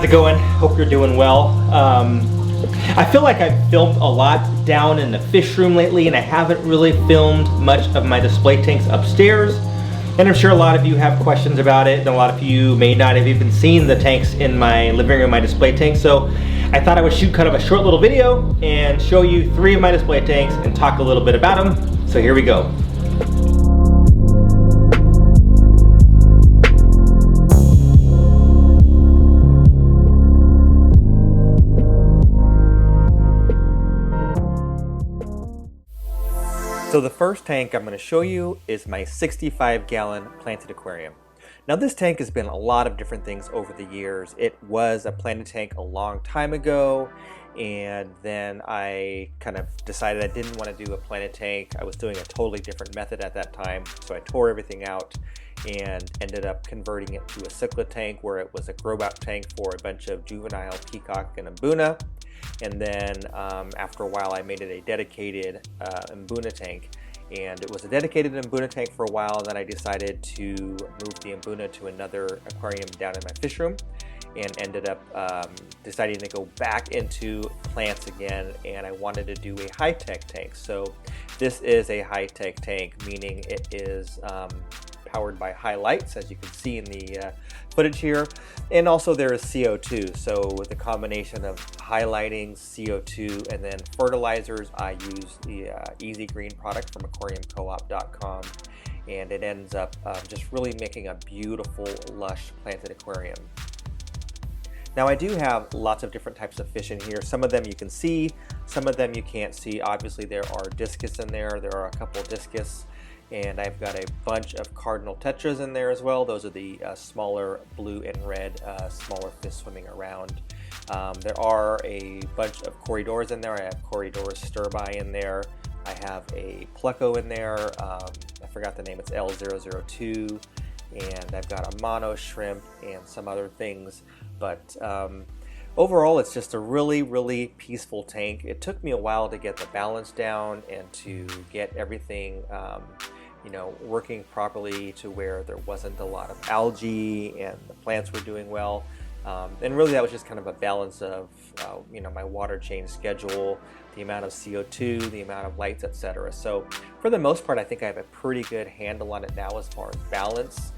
it going? Hope you're doing well. I feel like I've filmed a lot down in the fish room lately, and I haven't really filmed much of my display tanks upstairs. And I'm sure a lot of you have questions about it, and a lot of you may not have even seen the tanks in my living room, my display tanks. So I thought I would shoot kind of a short little video and show you 3 of my display tanks and talk a little bit about them. So here we go. So the first tank I'm going to show you is my 65-gallon planted aquarium. Now this tank has been a lot of different things over the years. It was a planted tank a long time ago, and then I kind of decided I didn't want to do a planted tank. I was doing a totally different method at that time, so I tore everything out and ended up converting it to a cichlid tank, where it was a grow-out tank for a bunch of juvenile peacock and mbuna. And then after a while I made it a dedicated mbuna tank, and it was a dedicated mbuna tank for a while, and then I decided to move the mbuna to another aquarium down in my fish room, and ended up deciding to go back into plants again, and I wanted to do a high-tech tank. So this is a high-tech tank, meaning it is powered by high lights, as you can see in the footage here, and also there is CO2. So with the combination of highlighting, CO2, and then fertilizers, I use the Easy Green product from aquariumcoop.com, and it ends up just really making a beautiful, lush planted aquarium. Now I do have lots of different types of fish in here. Some of them you can see, some of them you can't see. Obviously there are discus in there. There are a couple of discus, and I've got a bunch of cardinal tetras in there as well. Those are the smaller blue and red smaller fish swimming around. There are a bunch of corridors in there. I have corridors stir-by in there. I have a pleco in there. I forgot the name, it's L002. And I've got a mono shrimp and some other things. But overall, it's just a really, really peaceful tank. It took me a while to get the balance down and to get everything working properly to where there wasn't a lot of algae and the plants were doing well. And really that was just kind of a balance of my water change schedule, the amount of CO2, the amount of lights, etc. So for the most part, I think I have a pretty good handle on it now as far as balance.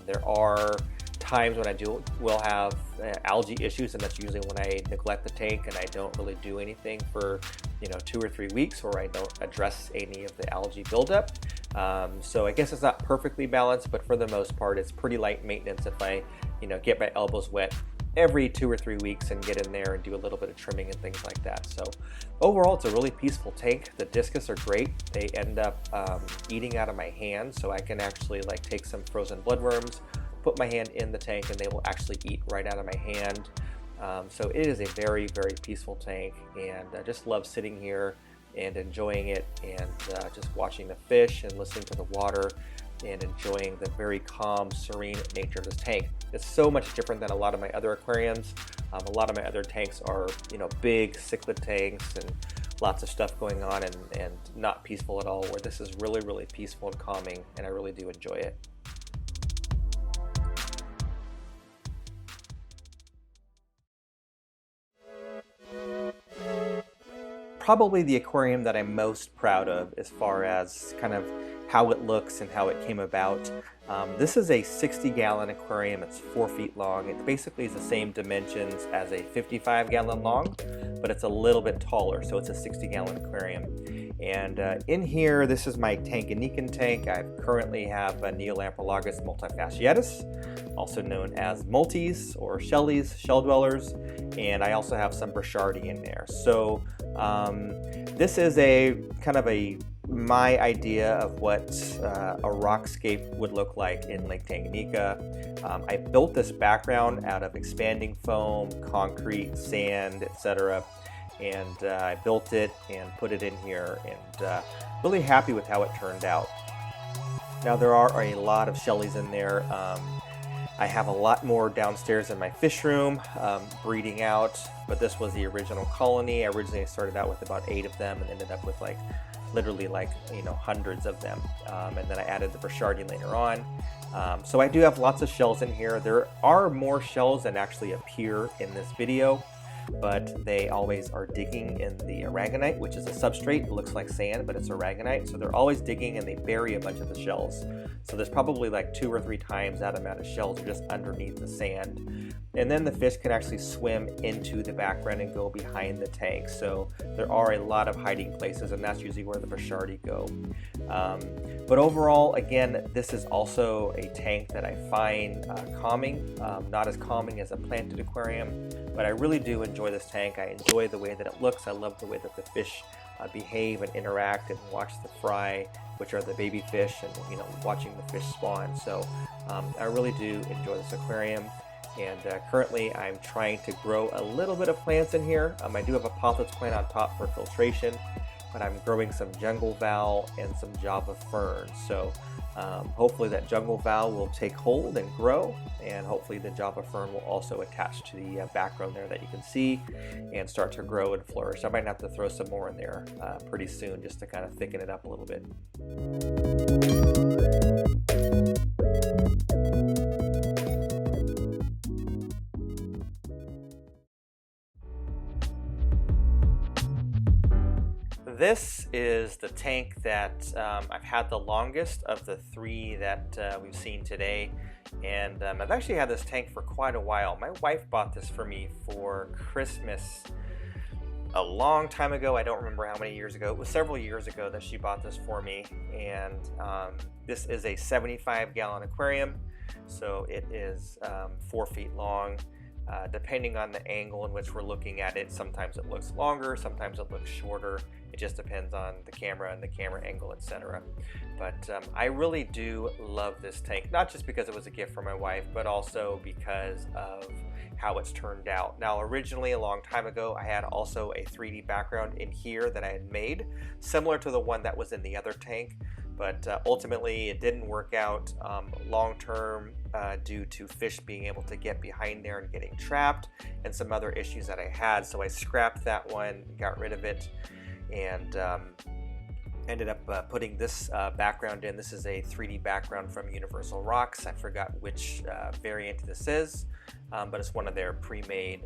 There are times when I will have algae issues, and that's usually when I neglect the tank and I don't really do anything for 2 or 3 weeks, or I don't address any of the algae buildup. So I guess it's not perfectly balanced, but for the most part it's pretty light maintenance if I get my elbows wet every 2 or 3 weeks and get in there and do a little bit of trimming and things like that. So overall it's a really peaceful tank. The discus are great. They end up eating out of my hand, so I can actually take some frozen bloodworms, put my hand in the tank, and they will actually eat right out of my hand. So it is a very, very peaceful tank, and I just love sitting here and enjoying it, and just watching the fish and listening to the water and enjoying the very calm, serene nature of this tank. It's so much different than a lot of my other aquariums. A lot of my other tanks are big cichlid tanks and lots of stuff going on, and not peaceful at all, where this is really, really peaceful and calming, and I really do enjoy it. Probably the aquarium that I'm most proud of as far as kind of how it looks and how it came about. This is a 60-gallon aquarium. It's 4 feet long. It basically is the same dimensions as a 55-gallon long, but it's a little bit taller, so it's a 60-gallon aquarium. And in here, this is my Tanganyika tank. I currently have a Neolamprologus multifasciatus, also known as multis or shellies, shell dwellers, and I also have some Burchardi in there. So this is a kind of my idea of what a rockscape would look like in Lake Tanganyika. I built this background out of expanding foam, concrete, sand, etc. And I built it and put it in here, and really happy with how it turned out. Now there are a lot of shellies in there. I have a lot more downstairs in my fish room breeding out, but this was the original colony. I originally started out with about 8 of them and ended up with literally like, hundreds of them. And then I added the Brochardi later on. So I do have lots of shells in here. There are more shells than actually appear in this video, but they always are digging in the aragonite, which is a substrate. It looks like sand, but it's aragonite. So they're always digging and they bury a bunch of the shells. So there's probably like 2 or 3 times that amount of shells are just underneath the sand. And then the fish can actually swim into the background and go behind the tank. So there are a lot of hiding places, and that's usually where the Brochardi go. But overall, again, this is also a tank that I find calming, not as calming as a planted aquarium, but I really do enjoy this tank. I enjoy the way that it looks. I love the way that the fish behave and interact and watch the fry, which are the baby fish, and watching the fish spawn. So I really do enjoy this aquarium. And currently I'm trying to grow a little bit of plants in here. I do have a pothos plant on top for filtration, but I'm growing some jungle val and some Java ferns. So hopefully that jungle val will take hold and grow, and hopefully the Java fern will also attach to the background there that you can see and start to grow and flourish. I might have to throw some more in there pretty soon just to kind of thicken it up a little bit. This is the tank that I've had the longest of the 3 that we've seen today, and I've actually had this tank for quite a while. My wife bought this for me for Christmas a long time ago. I don't remember how many years ago. It was several years ago that she bought this for me, and this is a 75-gallon aquarium, so it is 4 feet long. Depending on the angle in which we're looking at it, sometimes it looks longer, sometimes it looks shorter. It just depends on the camera and the camera angle, etc. But I really do love this tank, not just because it was a gift from my wife, but also because of how it's turned out. Now, originally, a long time ago, I had also a 3D background in here that I had made, similar to the one that was in the other tank. But ultimately it didn't work out long-term due to fish being able to get behind there and getting trapped, and some other issues that I had. So I scrapped that one, got rid of it, and ended up putting this background in. This is a 3D background from Universal Rocks. I forgot which variant this is, but it's one of their pre-made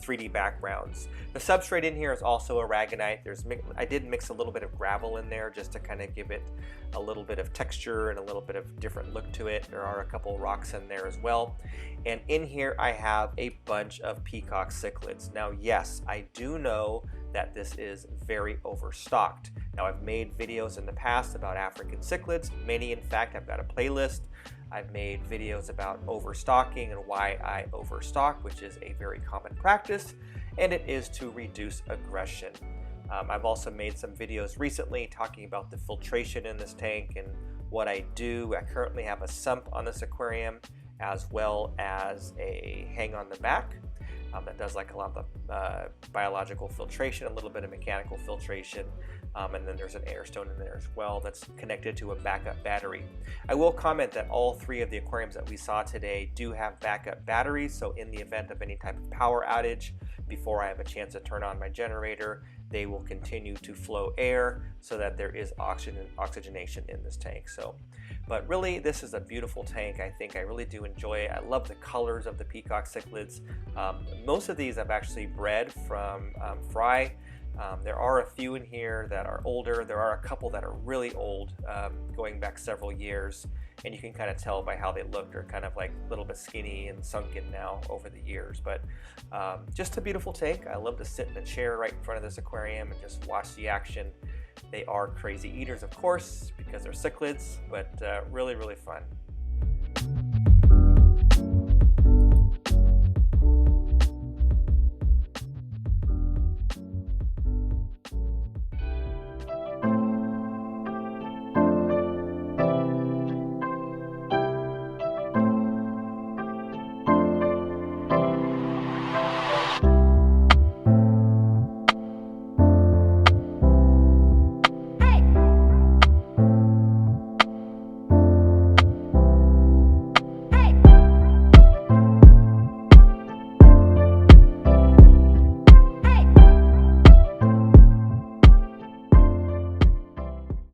3D backgrounds. The substrate in here is also aragonite. I did mix a little bit of gravel in there just to kind of give it a little bit of texture and a little bit of different look to it. There are a couple rocks in there as well. And in here I have a bunch of Peacock cichlids. Now, yes, I do know that this is very overstocked. Now, I've made videos in the past about African cichlids. Many, in fact, I've got a playlist. I've made videos about overstocking and why I overstock, which is a very common practice, and it is to reduce aggression. I've also made some videos recently talking about the filtration in this tank and what I do. I currently have a sump on this aquarium, as well as a hang on the back that does like a lot of the biological filtration, a little bit of mechanical filtration, and then there's an air stone in there as well that's connected to a backup battery. I will comment that all 3 of the aquariums that we saw today do have backup batteries, so in the event of any type of power outage, before I have a chance to turn on my generator, they will continue to flow air so that there is oxygenation in this tank. But really, this is a beautiful tank. I think I really do enjoy it. I love the colors of the Peacock cichlids. Most of these I've actually bred from fry. There are a few in here that are older. There are a couple that are really old, going back several years, and you can kind of tell by how they look. They're kind of like a little bit skinny and sunken now over the years, but just a beautiful tank. I love to sit in a chair right in front of this aquarium and just watch the action. They are crazy eaters, of course, because they're cichlids, but really, really fun.